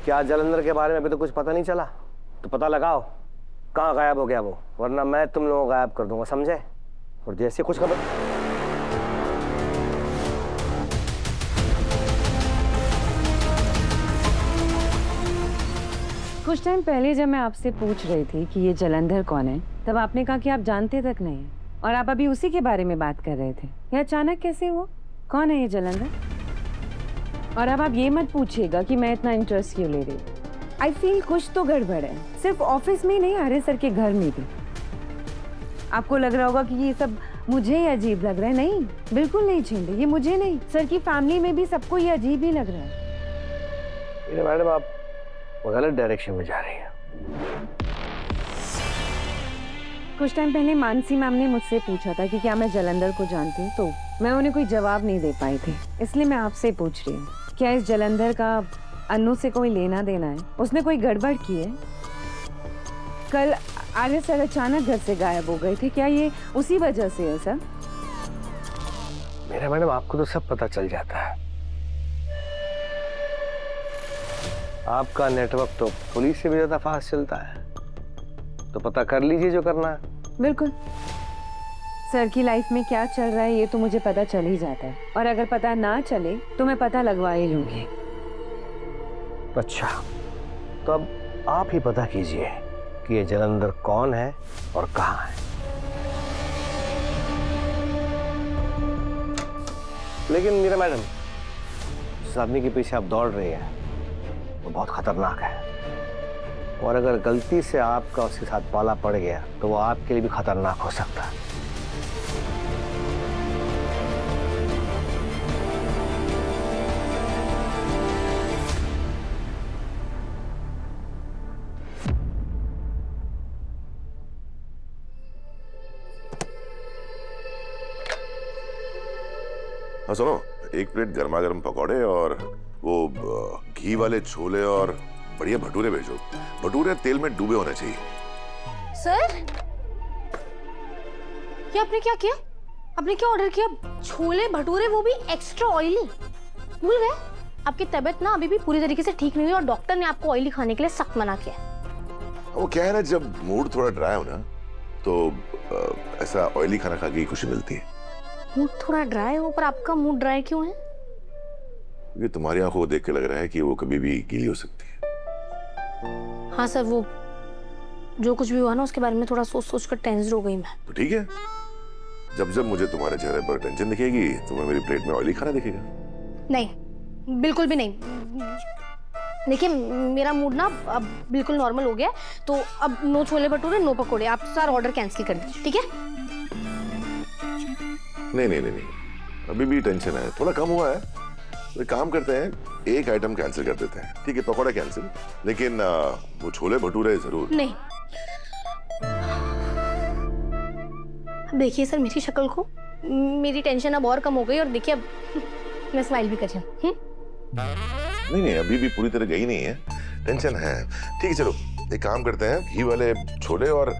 क्या जलंधर के बारे में अभी तो कुछ पता नहीं चला? तो पता लगाओ कहाँ गायब हो गया वो, वरना मैं तुम लोगों को गायब कर दूंगा, समझे? और जैसे कुछ खबर। कुछ टाइम पहले जब मैं आपसे पूछ रही थी कि ये जलंधर कौन है, तब आपने कहा कि आप जानते तक नहीं हैं और आप अभी उसी के बारे में बात कर रहे थे। ये अचानक कैसे हुआ? कौन है ये जलंधर? और अब आप ये मत पूछिएगा कि मैं इतना इंटरेस्ट क्यों ले रही हूँ। आई फील कुछ तो गड़बड़ है, सिर्फ ऑफिस में ही नहीं, आर्य सर के घर में भी। आपको लग रहा होगा कि ये सब मुझे ही अजीब लग रहा है। नहीं, बिल्कुल नहीं छिंदे, ये मुझे नहीं, सर की फैमिली में भी सबको ये अजीब ही लग रहा है। मैडम आप गलत डायरेक्शन में जा रही हैं। कुछ टाइम पहले मानसी मैम ने मुझसे पूछा था कि क्या मैं जलंधर को जानती हूँ, तो मैं उन्हें कोई जवाब नहीं दे पाई थी, इसलिए मैं आपसे पूछ रही हूँ, क्या इस जलंधर का अन्नू से कोई लेना देना है? उसने कोई गड़बड़ की है? कल आर्य सर अचानक घर से गायब हो गए थे, क्या ये उसी वजह से है सर? मेरा मैडम आपको तो सब पता चल जाता है। आपका नेटवर्क तो पुलिस से भी ज्यादा फास्ट चलता है, तो पता कर लीजिए जो करना है। बिल्कुल, सर की लाइफ में क्या चल रहा है ये तो मुझे पता चल ही जाता है, और अगर पता ना चले तो मैं पता लगवा ही लूंगी। अच्छा, तो अब आप ही पता कीजिए कि ये जलंधर कौन है और कहाँ है। लेकिन मीरा मैडम, जिस आदमी के पीछे आप दौड़ रही हैं वो बहुत खतरनाक है, और अगर गलती से आपका उसके साथ पाला पड़ गया तो वो आपके लिए भी खतरनाक हो सकता है। हाँ सुनो, एक प्लेट गर्मा गर्म पकौड़े और वो घी वाले छोले और बढ़िया भटूरे भेजो। भटूरे तेल में डूबे होने चाहिए। सर, ये आपने क्या किया? आपने क्या ऑर्डर किया? छोले भटूरे, वो भी एक्स्ट्रा ऑयली। भूल गए आपकी तबीयत ना अभी भी पूरी तरीके से ठीक नहीं हुई और डॉक्टर ने आपको ऑयली खाने के लिए सख्त मना किया है। वो क्या है ना, जब मूड थोड़ा ड्राई हो ना तो ऐसा ऑयली खाना खा के खुशी मिलती है। मूड थोड़ा ड्राई हो, पर आपका मूड ड्राई क्यों है? क्योंकि तुम्हारी आंखों को देख के लग रहा है कि वो कभी भी गीली हो सकती है। हाँ सर, वो जो कुछ भी हुआ ना उसके बारे में थोड़ा सोच सोच कर टेंस्ड हो गई मैं। तो ठीक है, जब जब मुझे तुम्हारे चेहरे पर टेंशन दिखेगी तुम्हें मेरी प्लेट में ऑयली खाना दिखेगा। नहीं, बिल्कुल भी नहीं। देखिए, मेरा मूड ना अब बिल्कुल नॉर्मल हो गया, तो अब नो छोले भटूरे नो पकोड़े, आप सारा ऑर्डर कैंसिल कर दीजिए, ठीक है? नहीं नहीं नहीं नहीं, अभी भी टेंशन है, थोड़ा कम हुआ है। तो एक काम करते हैं, एक आइटम कैंसिल कर देते हैं। ठीक है, पकौड़ा कैंसिल, लेकिन वो छोले भटूरे जरूर। नहीं, देखिए सर मेरी शक्ल को, मेरी टेंशन अब और कम हो गई, और देखिए अब मैं स्माइल भी कर रही हूँ। नहीं नहीं, अभी भी पूरी तरह गई नहीं है, टेंशन है। ठीक है, चलो एक काम करते हैं, घी वाले छोले और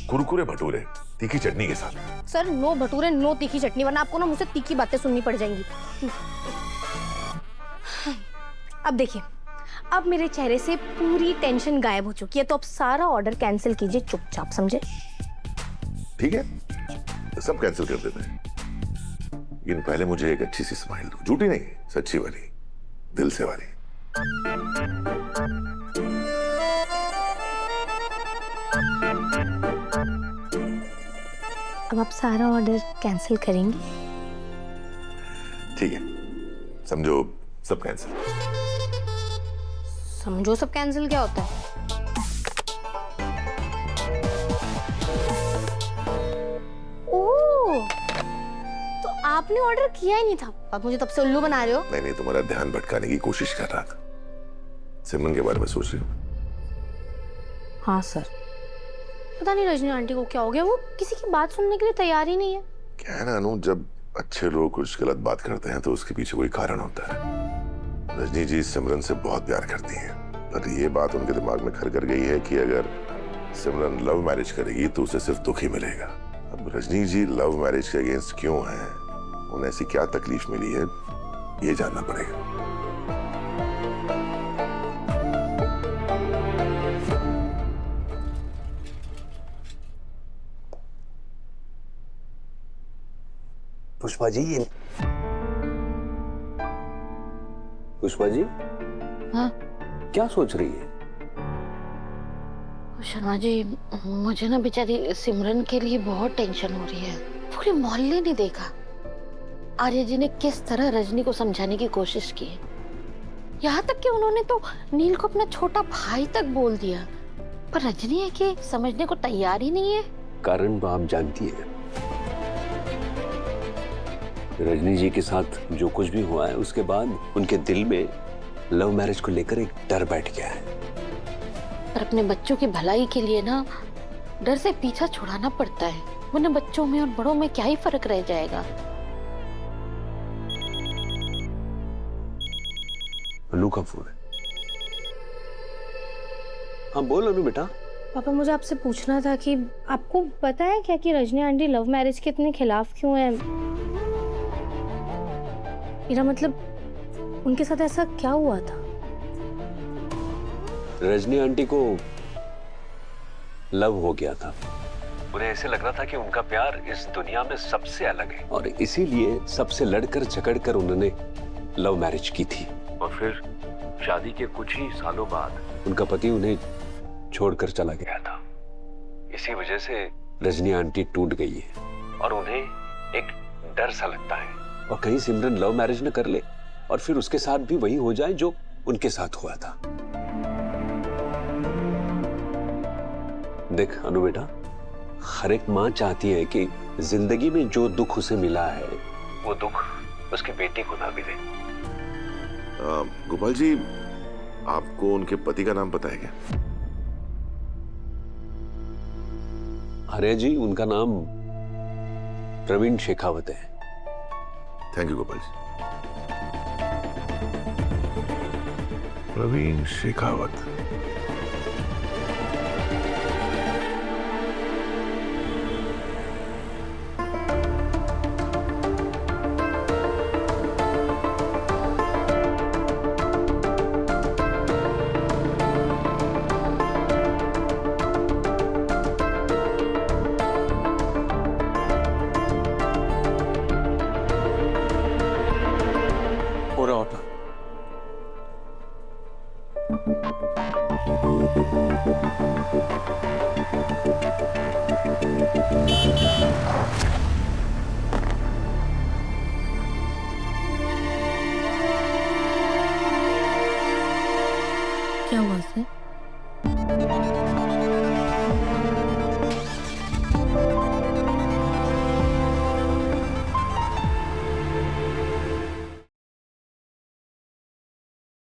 कुरकुरे भटूरे तीखी चटनी के साथ। सर नो भटूरे नो तीखी चटनी, वरना आपको ना मुझसे तीखी बातें सुननी पड़ जाएंगी। अब देखिए, अब मेरे चेहरे से पूरी टेंशन गायब हो चुकी है, तो अब सारा ऑर्डर कैंसिल कीजिए चुपचाप, समझे? ठीक है, सब कैंसिल कर देते हैं, लेकिन पहले मुझे एक अच्छी सी स्माइल दो, झूठी नहीं, सच्ची वाली, दिल से वाली। अब आप सारा ऑर्डर कैंसिल करेंगे? ठीक है, समझो सब कैंसिल। समझो सब कैंसिल क्या होता है? ओह, तो आपने ऑर्डर किया ही नहीं था, आप मुझे तब से उल्लू बना रहे हो। नहीं नहीं, तुम्हारा ध्यान भटकाने की कोशिश कर रहा था, सिमरन के बारे में सोच रही हूँ। हाँ सर, पता नहीं रजनी आंटी को क्या हो गया, वो किसी की बात सुनने के लिए तैयार ही नहीं है। क्या है ना अनु, जब अच्छे लोग कुछ गलत बात करते हैं तो उसके पीछे कोई कारण होता है। रजनी जी सिमरन से बहुत प्यार करती हैं, पर ये बात उनके दिमाग में घर कर गई है कि अगर सिमरन लव मैरिज करेगी तो उसे सिर्फ दुख ही मिलेगा। अब रजनी जी लव मैरिज के अगेंस्ट क्यों हैं, उन्हें ऐसी क्या तकलीफ मिली है, ये जानना पड़ेगा। पुष्पा जी ये पुष्पा जी हाँ क्या सोच रही है? शर्मा जी, मुझे ना बेचारी सिमरन के लिए बहुत टेंशन हो रही है। पूरे मोहल्ले ने देखा आर्य जी ने किस तरह रजनी को समझाने की कोशिश की। यहाँ तक कि उन्होंने तो नील को अपना छोटा भाई तक बोल दिया, पर रजनी है कि समझने को तैयार ही नहीं है। कारण तो आप जानती है, रजनी जी के साथ जो कुछ भी हुआ है उसके बाद उनके दिल में लव मैरिज को लेकर एक डर बैठ गया है। पर अपने बच्चों की भलाई के लिए ना डर से पीछा छुड़ाना पड़ता है, वरना बच्चों में और बड़ों में क्या ही फर्क रह जाएगा। अनु का फोन है। हाँ बोल अनु बेटा। पापा मुझे आपसे पूछना था कि आपको पता है क्या कि रजनी आंटी लव मैरिज के इतने खिलाफ क्यों है? मेरा मतलब उनके साथ ऐसा क्या हुआ था? रजनी आंटी को लव हो गया था। उन्हें ऐसे लग रहा था कि उनका प्यार इस दुनिया में सबसे अलग है और इसीलिए सबसे लड़कर झगड़कर उन्होंने लव मैरिज की थी। और फिर शादी के कुछ ही सालों बाद उनका पति उन्हें छोड़कर चला गया था। इसी वजह से रजनी आंटी टूट गई है और उन्हें एक डर सा लगता है और कहीं सिमरन लव मैरिज न कर ले और फिर उसके साथ भी वही हो जाए जो उनके साथ हुआ था। देख अनु बेटा, हर एक माँ चाहती है कि जिंदगी में जो दुख उसे मिला है वो दुख उसकी बेटी को ना मिले। गोपाल जी, आपको उनके पति का नाम पता है क्या? अरे जी, उनका नाम प्रवीण शेखावत है। Thank you Gopal ji. प्रवीण शेखावत। पूरा ऑटो क्या हुआ सर?